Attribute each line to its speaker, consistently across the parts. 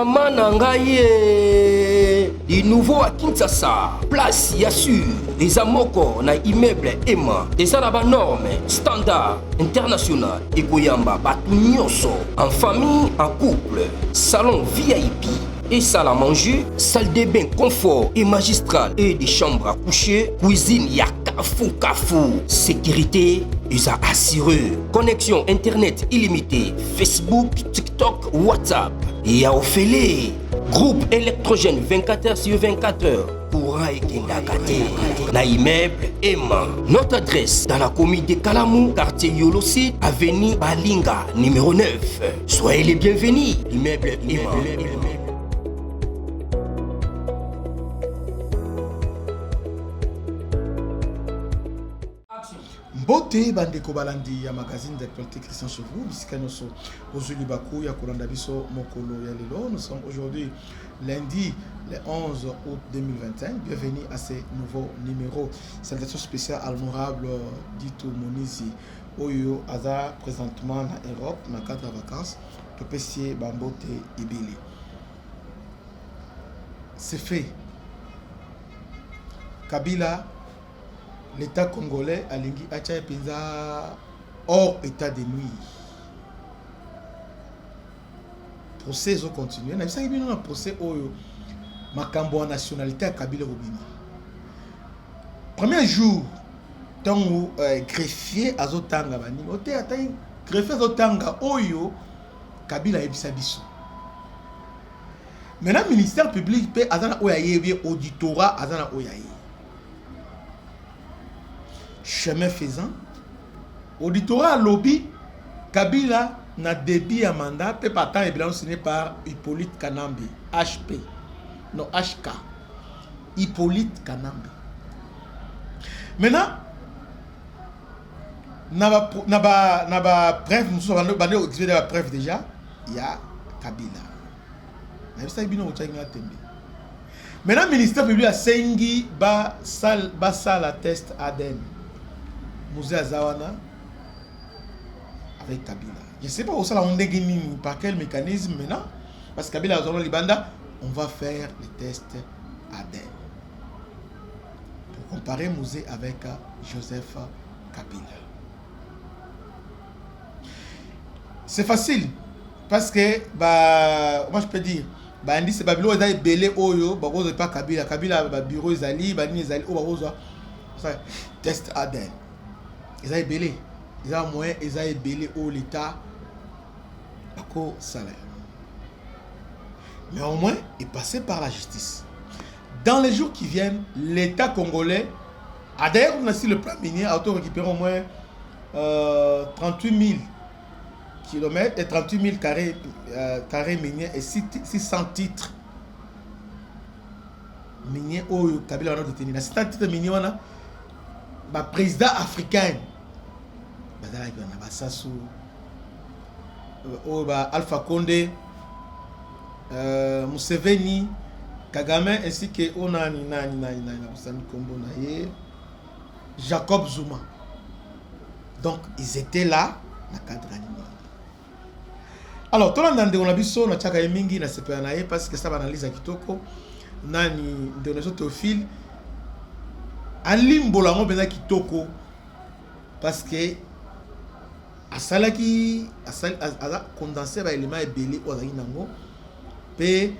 Speaker 1: Mama Nangaye, du nouveau à Kinshasa, place Yassur, les amoko na immeuble Emma, des arabes normes, standard, international, et Goyamba, batu nyonso, en famille, en couple, salon VIP, et salle à manger, salle de bain confort et magistral et des chambres à coucher, cuisine ya kafou, sécurité ils a assuré, connexion internet illimitée, Facebook, TikTok, WhatsApp et à Ophélie, groupe électrogène 24h sur 24h. Courant et Kendakate, na immeuble Emma. Notre adresse dans la commune de Kalamou, quartier Yolosi, avenue Balinga, numéro 9. Soyez les bienvenus, immeuble Emma.
Speaker 2: Mbote bandeko balandi ya magazine d'actualité Christian Chevroux, bisika nyonso ozuli baku ya kolanda biso mokolo ya lelo. Nous sommes aujourd'hui lundi le 11 août 2021. Bienvenue à ce nouveau numéro. Salutation spéciale à l'honorable Dito Monizi Oyo Aza présentement en Europe dans le cadre de vacances. Topesier Bambote Ibili. C'est fait. Kabila, l'État congolais a lingi acha penza hors état de nuit. Procès au continuer. Na bisa bino na procès oyo makambo nationalité à Kabila Robini. Premier jour tango greffier azotanga bani. Ote atai greffier azotanga oyo Kabila ebisa biso. Maintenant ministère public pe azana oyaye auditorat azana oyaye. Chemin faisant, auditorat lobby Kabila na débit à mandat peut partant et bilan signé par Hippolyte Kanambe HP non HK Hippolyte Kanambe. Maintenant naba bref nous sommes bandé expliquer la bref déjà il y a Kabila na bisa bino otanga tembe. Maintenant ministère public a sengi ba sala test ADN Musée Azawana avec Kabila. Je ne sais pas où ça on dégaine par quel mécanisme maintenant. Parce que Kabila a Libanda, on va faire les tests ADN. Pour comparer Musée avec Joseph Kabila. C'est facile. Parce que, moi je peux dire, Bandi c'est Babylone, ils ont belé Oyo, Barozo pas Kabila. Kabila, bureau Zali, Bani Zali, Barozo, test ADN. Ils ont belé. Ils ont moyen, ils ont belé au l'État à cause salaire. Mais au moins, il passait par la justice. Dans les jours qui viennent, l'État congolais a d'ailleurs, on a si le plan minier a auto-récupéré au moins 38 000 km et 38 000 carrés miniers et 600 titres miniers au Kabila a détenu. 600 titres miniers, on a président africain. Alpha Condé, Museveni, Kagame ainsi que Jacob Zuma. Donc ils étaient là dans le cadre animal. Alors tout le monde on a vu ça, on a tchaka mingi na sepanaye parce que ça analyse à kitoko nani de nos autophiles alimbo la ngombe na kitoko parce que asalaki a condensé ba élément ebelé o zaki nango pe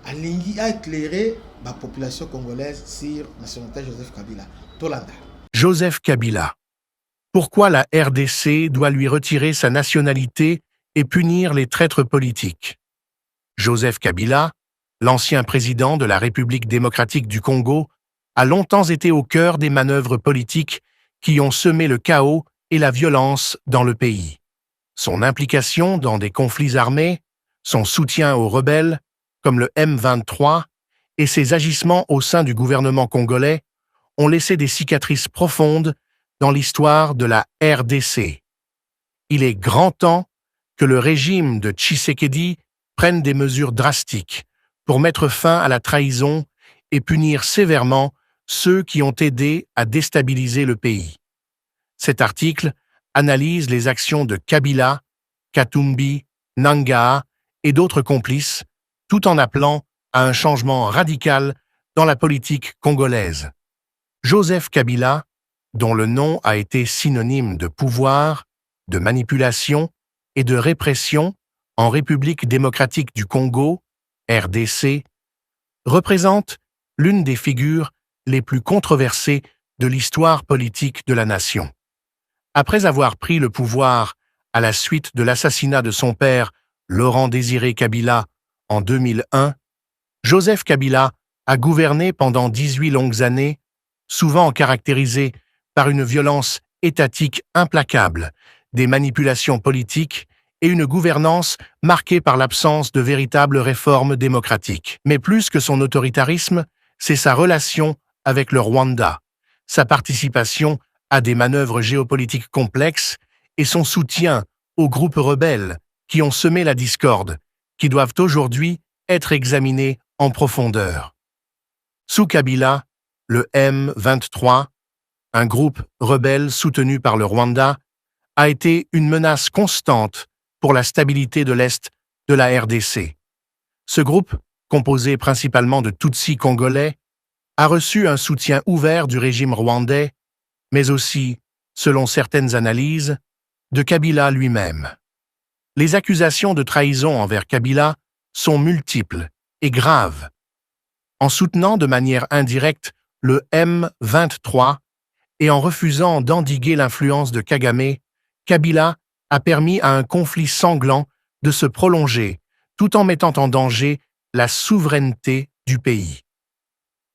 Speaker 2: alingi a éclairer la population congolaise sur nationalité Joseph Kabila. Tolanda.
Speaker 3: Joseph Kabila. Pourquoi la RDC doit lui retirer sa nationalité et punir les traîtres politiques? Joseph Kabila, l'ancien président de la République démocratique du Congo, a longtemps été au cœur des manœuvres politiques qui ont semé le chaos et la violence dans le pays. Son implication dans des conflits armés, son soutien aux rebelles, comme le M23, et ses agissements au sein du gouvernement congolais ont laissé des cicatrices profondes dans l'histoire de la RDC. Il est grand temps que le régime de Tshisekedi prenne des mesures drastiques pour mettre fin à la trahison et punir sévèrement ceux qui ont aidé à déstabiliser le pays. Cet article analyse les actions de Kabila, Katumbi, Nangaa et d'autres complices tout en appelant à un changement radical dans la politique congolaise. Joseph Kabila, dont le nom a été synonyme de pouvoir, de manipulation et de répression en République démocratique du Congo, RDC, représente l'une des figures les plus controversées de l'histoire politique de la nation. Après avoir pris le pouvoir à la suite de l'assassinat de son père, Laurent-Désiré Kabila, en 2001, Joseph Kabila a gouverné pendant 18 longues années, souvent caractérisées par une violence étatique implacable, des manipulations politiques et une gouvernance marquée par l'absence de véritables réformes démocratiques. Mais plus que son autoritarisme, c'est sa relation avec le Rwanda, sa participation à des manœuvres géopolitiques complexes et son soutien aux groupes rebelles qui ont semé la discorde, qui doivent aujourd'hui être examinés en profondeur. Sous Kabila, le M23, un groupe rebelle soutenu par le Rwanda, a été une menace constante pour la stabilité de l'Est de la RDC. Ce groupe, composé principalement de Tutsis congolais, a reçu un soutien ouvert du régime rwandais, mais aussi, selon certaines analyses, de Kabila lui-même. Les accusations de trahison envers Kabila sont multiples et graves. En soutenant de manière indirecte le M23 et en refusant d'endiguer l'influence de Kagame, Kabila a permis à un conflit sanglant de se prolonger tout en mettant en danger la souveraineté du pays.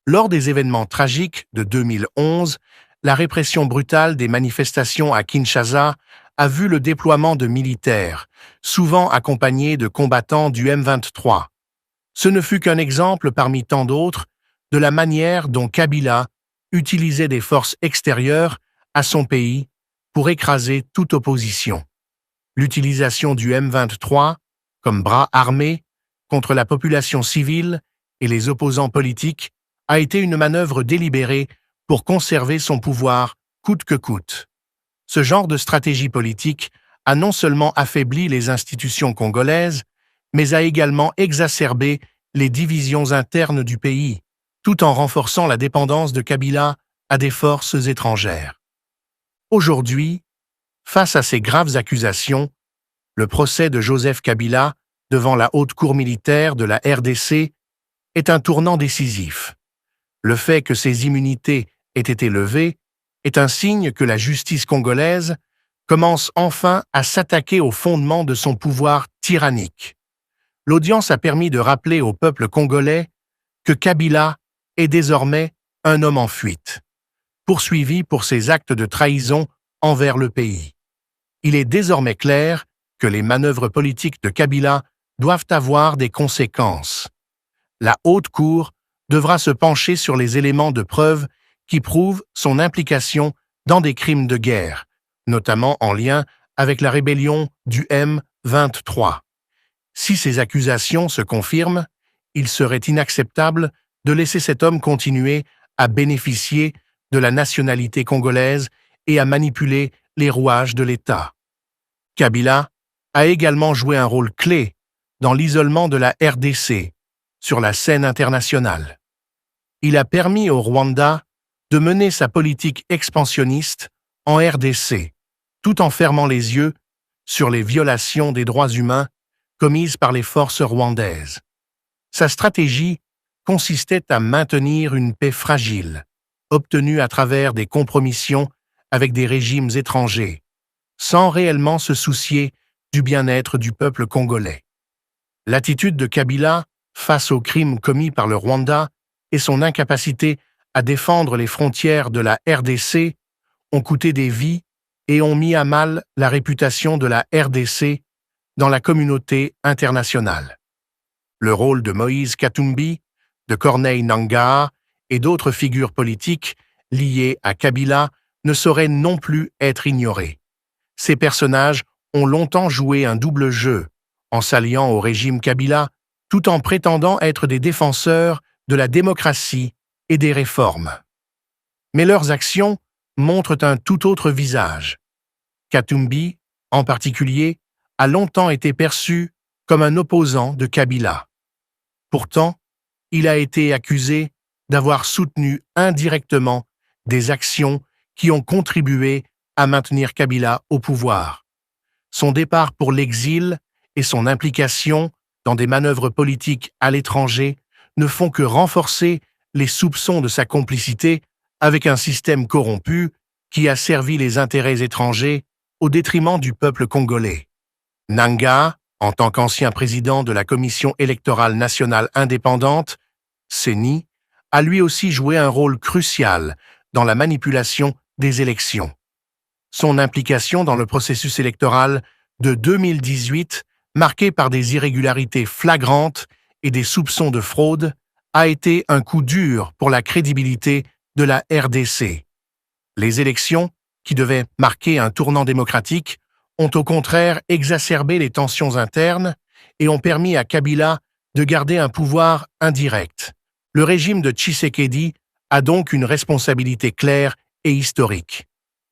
Speaker 3: Lors des événements tragiques de 2011, la répression brutale des manifestations à Kinshasa a vu le déploiement de militaires, souvent accompagnés de combattants du M23. Ce ne fut qu'un exemple parmi tant d'autres de la manière dont Kabila utilisait des forces extérieures à son pays pour écraser toute opposition. L'utilisation du M23 comme bras armé contre la population civile et les opposants politiques a été une manœuvre délibérée pour conserver son pouvoir coûte que coûte. Ce genre de stratégie politique a non seulement affaibli les institutions congolaises, mais a également exacerbé les divisions internes du pays, tout en renforçant la dépendance de Kabila à des forces étrangères. Aujourd'hui, face à ces graves accusations, le procès de Joseph Kabila devant la haute cour militaire de la RDC est un tournant décisif. Le fait que ces immunités aient été levées est un signe que la justice congolaise commence enfin à s'attaquer aux fondements de son pouvoir tyrannique. L'audience a permis de rappeler au peuple congolais que Kabila est désormais un homme en fuite, poursuivi pour ses actes de trahison envers le pays. Il est désormais clair que les manœuvres politiques de Kabila doivent avoir des conséquences. La haute cour devra se pencher sur les éléments de preuve qui prouvent son implication dans des crimes de guerre, notamment en lien avec la rébellion du M23. Si ces accusations se confirment, il serait inacceptable de laisser cet homme continuer à bénéficier de la nationalité congolaise et à manipuler les rouages de l'État. Kabila a également joué un rôle clé dans l'isolement de la RDC sur la scène internationale. Il a permis au Rwanda de mener sa politique expansionniste en RDC, tout en fermant les yeux sur les violations des droits humains commises par les forces rwandaises. Sa stratégie consistait à maintenir une paix fragile, obtenue à travers des compromissions avec des régimes étrangers, sans réellement se soucier du bien-être du peuple congolais. L'attitude de Kabila face aux crimes commis par le Rwanda et son incapacité à défendre les frontières de la RDC ont coûté des vies et ont mis à mal la réputation de la RDC dans la communauté internationale. Le rôle de Moïse Katumbi, de Corneille Nangaa et d'autres figures politiques liées à Kabila ne saurait non plus être ignoré. Ces personnages ont longtemps joué un double jeu, en s'alliant au régime Kabila, tout en prétendant être des défenseurs de la démocratie et des réformes. Mais leurs actions montrent un tout autre visage. Katumbi, en particulier, a longtemps été perçu comme un opposant de Kabila. Pourtant, il a été accusé d'avoir soutenu indirectement des actions qui ont contribué à maintenir Kabila au pouvoir. Son départ pour l'exil et son implication dans des manœuvres politiques à l'étranger ne font que renforcer les soupçons de sa complicité avec un système corrompu qui a servi les intérêts étrangers au détriment du peuple congolais. Nanga, en tant qu'ancien président de la Commission électorale nationale indépendante, CENI, a lui aussi joué un rôle crucial dans la manipulation des élections. Son implication dans le processus électoral de 2018, marqué par des irrégularités flagrantes et des soupçons de fraude, a été un coup dur pour la crédibilité de la RDC. Les élections, qui devaient marquer un tournant démocratique, ont au contraire exacerbé les tensions internes et ont permis à Kabila de garder un pouvoir indirect. Le régime de Tshisekedi a donc une responsabilité claire et historique.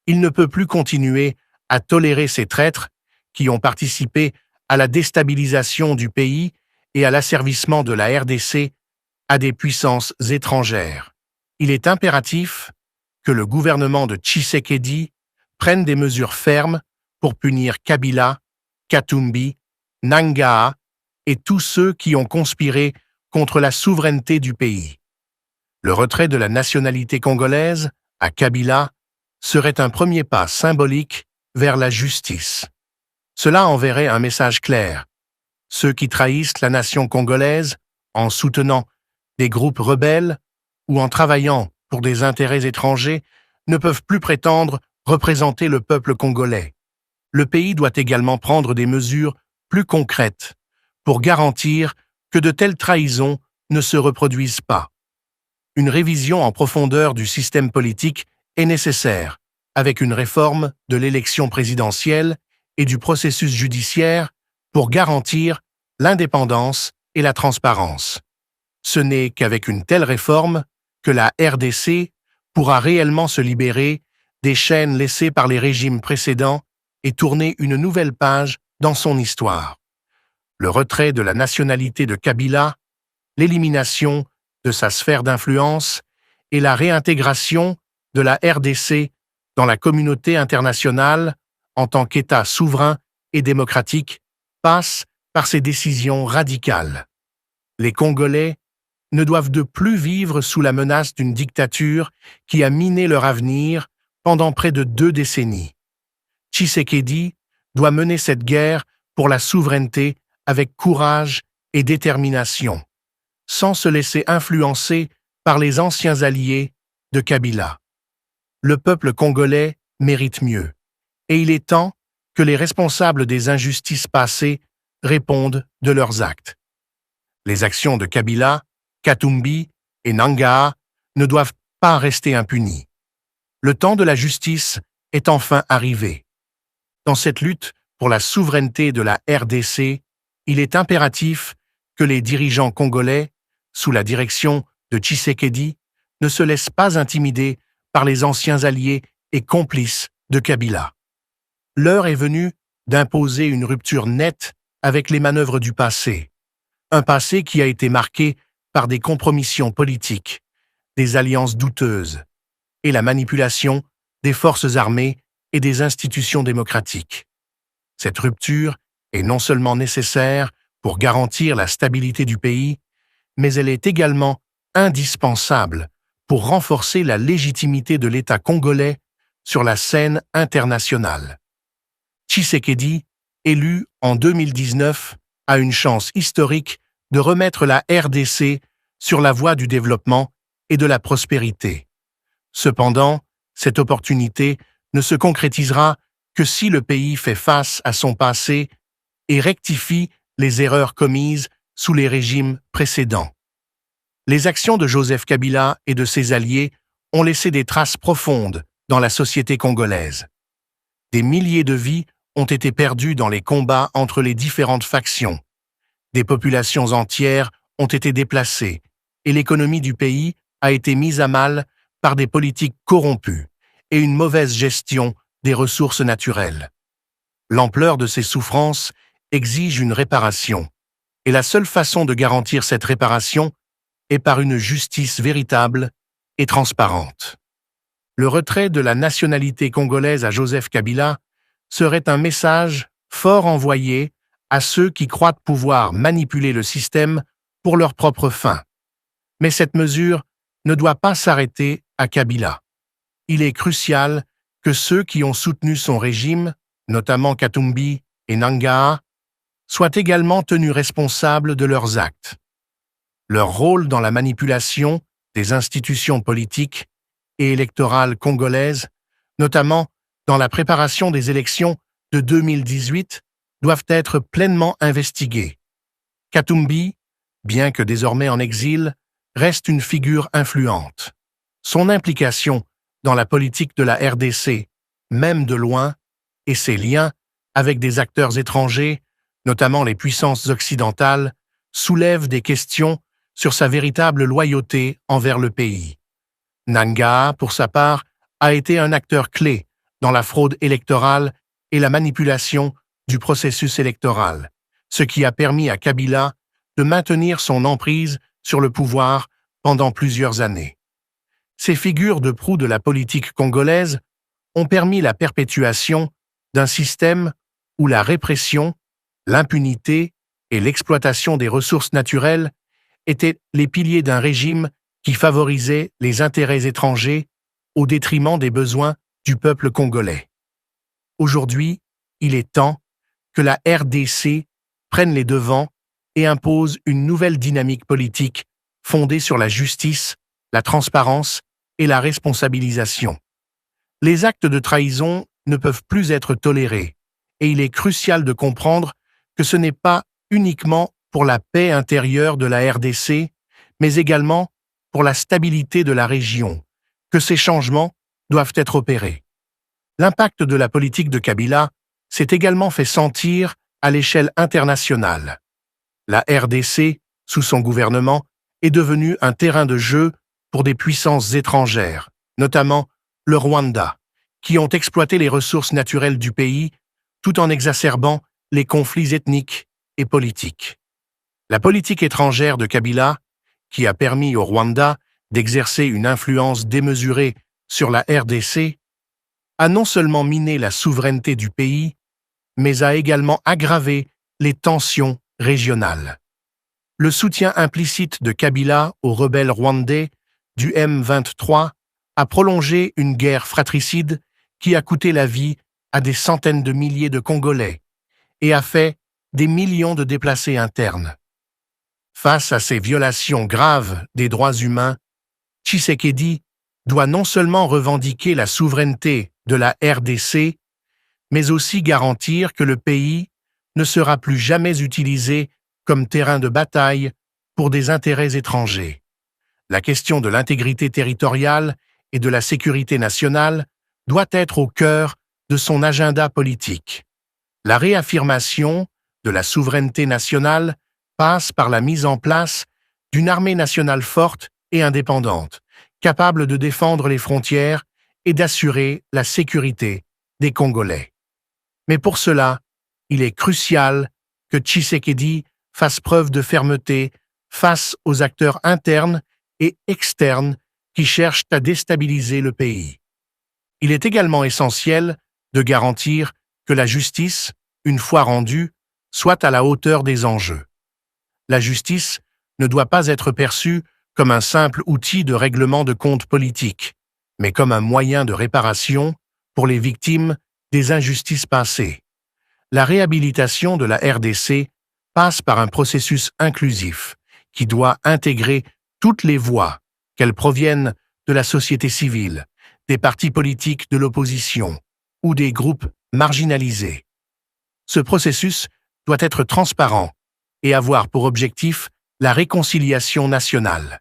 Speaker 3: Il ne peut plus continuer à tolérer ces traîtres qui ont participé à la déstabilisation du pays et à l'asservissement de la RDC à des puissances étrangères. Il est impératif que le gouvernement de Tshisekedi prenne des mesures fermes pour punir Kabila, Katumbi, Nangaa et tous ceux qui ont conspiré contre la souveraineté du pays. Le retrait de la nationalité congolaise à Kabila serait un premier pas symbolique vers la justice. Cela enverrait un message clair. Ceux qui trahissent la nation congolaise en soutenant des groupes rebelles ou en travaillant pour des intérêts étrangers ne peuvent plus prétendre représenter le peuple congolais. Le pays doit également prendre des mesures plus concrètes pour garantir que de telles trahisons ne se reproduisent pas. Une révision en profondeur du système politique est nécessaire, avec une réforme de l'élection présidentielle et du processus judiciaire pour garantir l'indépendance et la transparence. Ce n'est qu'avec une telle réforme que la RDC pourra réellement se libérer des chaînes laissées par les régimes précédents et tourner une nouvelle page dans son histoire. Le retrait de la nationalité de Kabila, l'élimination de sa sphère d'influence et la réintégration de la RDC dans la communauté internationale en tant qu'État souverain et démocratique passent par ces décisions radicales. Les Congolais ne doivent de plus vivre sous la menace d'une dictature qui a miné leur avenir pendant près de 2 décennies. Tshisekedi doit mener cette guerre pour la souveraineté avec courage et détermination, sans se laisser influencer par les anciens alliés de Kabila. Le peuple congolais mérite mieux, et il est temps que les responsables des injustices passées répondent de leurs actes. Les actions de Kabila, Katumbi et Nangaa ne doivent pas rester impunies. Le temps de la justice est enfin arrivé. Dans cette lutte pour la souveraineté de la RDC, il est impératif que les dirigeants congolais, sous la direction de Tshisekedi, ne se laissent pas intimider par les anciens alliés et complices de Kabila. L'heure est venue d'imposer une rupture nette avec les manœuvres du passé, un passé qui a été marqué par des compromissions politiques, des alliances douteuses et la manipulation des forces armées et des institutions démocratiques. Cette rupture est non seulement nécessaire pour garantir la stabilité du pays, mais elle est également indispensable pour renforcer la légitimité de l'État congolais sur la scène internationale. Tshisekedi, élu en 2019, a une chance historique de remettre la RDC sur la voie du développement et de la prospérité. Cependant, cette opportunité ne se concrétisera que si le pays fait face à son passé et rectifie les erreurs commises sous les régimes précédents. Les actions de Joseph Kabila et de ses alliés ont laissé des traces profondes dans la société congolaise. Des milliers de vies ont été perdues dans les combats entre les différentes factions. Des populations entières ont été déplacées et l'économie du pays a été mise à mal par des politiques corrompues et une mauvaise gestion des ressources naturelles. L'ampleur de ces souffrances exige une réparation, Et la seule façon de garantir cette réparation est par une justice véritable et transparente. Le retrait de la nationalité congolaise à Joseph Kabila serait un message fort envoyé à ceux qui croient pouvoir manipuler le système pour leurs propres fins. Mais cette mesure ne doit pas s'arrêter à Kabila. Il est crucial que ceux qui ont soutenu son régime, notamment Katumbi et Nangaa, soient également tenus responsables de leurs actes. Leur rôle dans la manipulation des institutions politiques et électorales congolaises, notamment dans la préparation des élections de 2018, doivent être pleinement investigués. Katumbi, bien que désormais en exil, reste une figure influente. Son implication dans la politique de la RDC, même de loin, et ses liens avec des acteurs étrangers, notamment les puissances occidentales, soulèvent des questions sur sa véritable loyauté envers le pays. Nangaa, pour sa part, a été un acteur clé dans la fraude électorale et la manipulation du processus électoral, ce qui a permis à Kabila de maintenir son emprise sur le pouvoir pendant plusieurs années. Ces figures de proue de la politique congolaise ont permis la perpétuation d'un système où la répression, l'impunité et l'exploitation des ressources naturelles étaient les piliers d'un régime qui favorisait les intérêts étrangers au détriment des besoins du peuple congolais. Aujourd'hui, il est temps que la RDC prenne les devants et impose une nouvelle dynamique politique fondée sur la justice, la transparence et la responsabilisation. Les actes de trahison ne peuvent plus être tolérés, et il est crucial de comprendre que ce n'est pas uniquement pour la paix intérieure de la RDC, mais également pour la stabilité de la région, que ces changements doivent être opérés. L'impact de la politique de Kabila s'est également fait sentir à l'échelle internationale. La RDC, sous son gouvernement, est devenue un terrain de jeu pour des puissances étrangères, notamment le Rwanda, qui ont exploité les ressources naturelles du pays tout en exacerbant les conflits ethniques et politiques. La politique étrangère de Kabila, qui a permis au Rwanda d'exercer une influence démesurée sur la RDC, a non seulement miné la souveraineté du pays, mais a également aggravé les tensions régionales. Le soutien implicite de Kabila aux rebelles rwandais du M23 a prolongé une guerre fratricide qui a coûté la vie à des centaines de milliers de Congolais et a fait des millions de déplacés internes. Face à ces violations graves des droits humains, Tshisekedi doit non seulement revendiquer la souveraineté de la RDC, mais aussi garantir que le pays ne sera plus jamais utilisé comme terrain de bataille pour des intérêts étrangers. La question de l'intégrité territoriale et de la sécurité nationale doit être au cœur de son agenda politique. La réaffirmation de la souveraineté nationale passe par la mise en place d'une armée nationale forte et indépendante, capable de défendre les frontières et d'assurer la sécurité des Congolais. Mais pour cela, il est crucial que Tshisekedi fasse preuve de fermeté face aux acteurs internes et externes qui cherchent à déstabiliser le pays. Il est également essentiel de garantir que la justice, une fois rendue, soit à la hauteur des enjeux. La justice ne doit pas être perçue comme un simple outil de règlement de comptes politiques, mais comme un moyen de réparation pour les victimes des injustices passées. La réhabilitation de la RDC passe par un processus inclusif qui doit intégrer toutes les voix, qu'elles proviennent de la société civile, des partis politiques de l'opposition ou des groupes marginalisés. Ce processus doit être transparent et avoir pour objectif la réconciliation nationale,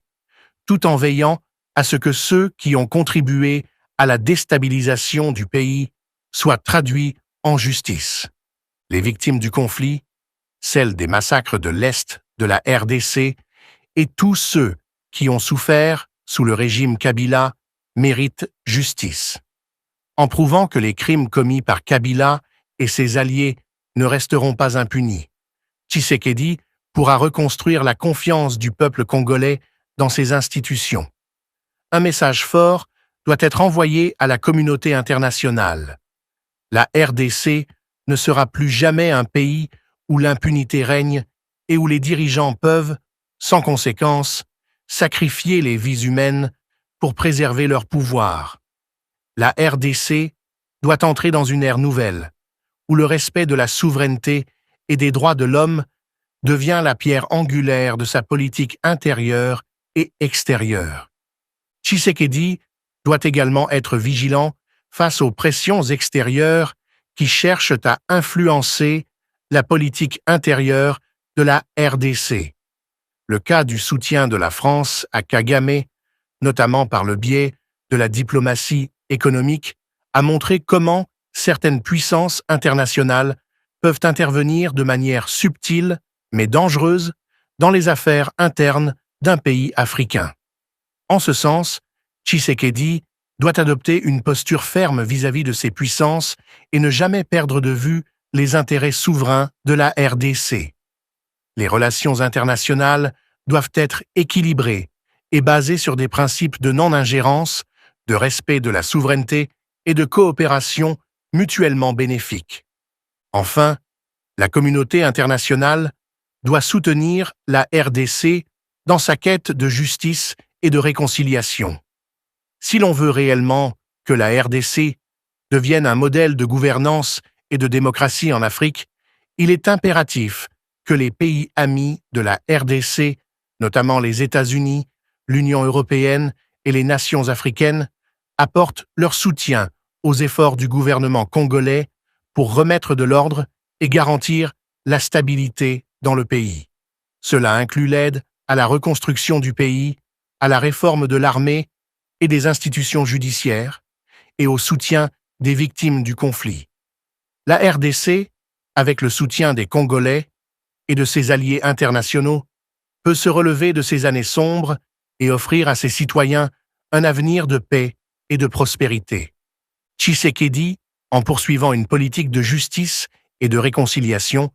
Speaker 3: tout en veillant à ce que ceux qui ont contribué à la déstabilisation du pays soient traduits en justice. Les victimes du conflit, celles des massacres de l'Est de la RDC et tous ceux qui ont souffert sous le régime Kabila méritent justice. En prouvant que les crimes commis par Kabila et ses alliés ne resteront pas impunis, Tshisekedi pourra reconstruire la confiance du peuple congolais dans ses institutions. Un message fort doit être envoyé à la communauté internationale. La RDC ne sera plus jamais un pays où l'impunité règne et où les dirigeants peuvent, sans conséquence, sacrifier les vies humaines pour préserver leur pouvoir. La RDC doit entrer dans une ère nouvelle, où le respect de la souveraineté et des droits de l'homme devient la pierre angulaire de sa politique intérieure et extérieure. Tshisekedi doit également être vigilant face aux pressions extérieures qui cherchent à influencer la politique intérieure de la RDC. Le cas du soutien de la France à Kagame, notamment par le biais de la diplomatie économique, a montré comment certaines puissances internationales peuvent intervenir de manière subtile mais dangereuse dans les affaires internes d'un pays africain. En ce sens, Tshisekedi doit adopter une posture ferme vis-à-vis de ces puissances et ne jamais perdre de vue les intérêts souverains de la RDC. Les relations internationales doivent être équilibrées et basées sur des principes de non-ingérence, de respect de la souveraineté et de coopération mutuellement bénéfiques. Enfin, la communauté internationale doit soutenir la RDC dans sa quête de justice et de réconciliation. Si l'on veut réellement que la RDC devienne un modèle de gouvernance et de démocratie en Afrique, il est impératif que les pays amis de la RDC, notamment les États-Unis, l'Union européenne et les nations africaines, apportent leur soutien aux efforts du gouvernement congolais pour remettre de l'ordre et garantir la stabilité dans le pays. Cela inclut l'aide à la reconstruction du pays, à la réforme de l'armée et des institutions judiciaires, et au soutien des victimes du conflit. La RDC, avec le soutien des Congolais et de ses alliés internationaux, peut se relever de ces années sombres et offrir à ses citoyens un avenir de paix et de prospérité. Tshisekedi, en poursuivant une politique de justice et de réconciliation,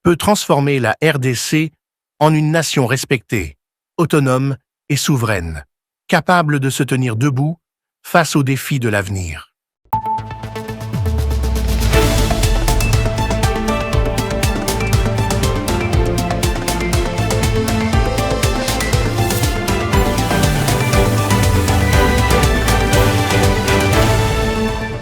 Speaker 3: peut transformer la RDC en une nation respectée, autonome et souveraine, capable de se tenir debout face aux défis de l'avenir.